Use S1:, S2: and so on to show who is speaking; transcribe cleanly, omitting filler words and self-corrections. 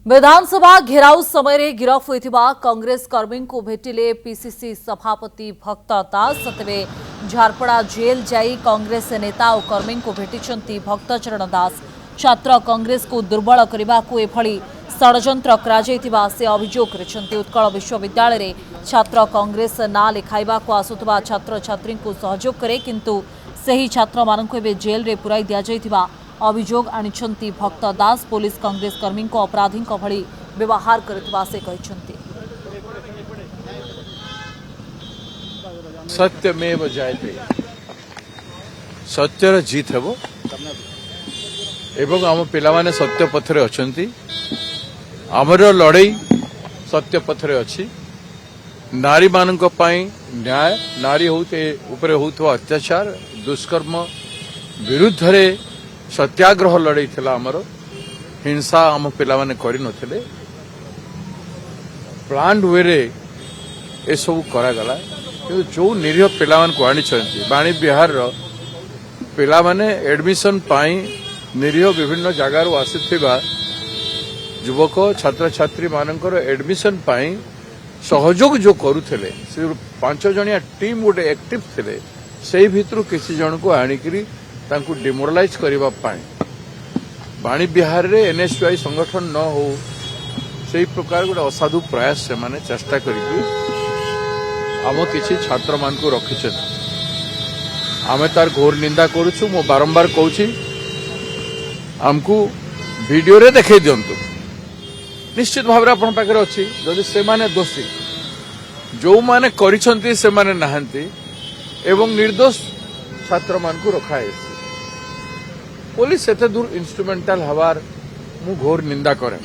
S1: विधानसभा घेराव समय गिरफ होता कांग्रेस कर्मी को भेटिले पीसीसी सभापति भक्त दास सतबे झारपड़ा जेल जाई कांग्रेस नेता और कर्मी को भेटी भक्तचरण दास छात्र कांग्रेस को दुर्बल करने को एभली षड्यंत्र करा से अभियोग कर उत्कल विश्वविद्यालय छात्र कांग्रेस ना लिखाइबा को आसुवा छात्र छात्री को सहयोग करे किंतु सही छात्र मानक जेल रे पुराई दिया जाइथिबा अभियोग आनिछंती भक्त दास पुलिस कांग्रेस कर्मी को अपराधी भली व्यवहार करथिबा से कहिछंती।
S2: सत्यमेव जयते सत्यर जीत हेबो एवं आम पिलामाने सत्य पथरे अछंती आमर लड़ाई सत्य पथरे अछि नारी मानक पई न्याय नारी होते ऊपर होतो अत्याचार दुष्कर्म विरुद्ध रे सत्याग्रह लड़ाई थिला आमर हिंसा आम पिला माने करि नथिले प्लान वे रे ए सब करा गला कि जो निरीह पिला मान को आनी छंती बाणी बिहार रो पिला माने एडमिशन पाई निरीह विभिन्न जगार आसीथिबा युवक छात्र छात्री मानकर एडमिशन पाई सहयोग जो करुथिले से 5 जणिया टीम गोटे एक्टिव थिले सेही भितरु किसी जन को आनिकरी तांकु डिमोरलाइज करिबा पाई बाणी बिहार रे एनएसयूआई संगठन न हो सेही प्रकार गोटे असाधु प्रयास से माने चेष्टा करिकि आम किसी छात्र मान को रखिछन आमे तार घोर निंदा करूछु मो बारंबार कहूछि हमकु वीडियो रे देखै दियंतु निश्चित भाव आपण पाखरे अछि जदि से माने दोषी जो माने करिसंती से माने नाहंती एवं निर्दोष छात्र मान को रखा है पुलिस एते दूर इंस्ट्रूमेंटल हवार मु घोर निंदा करे।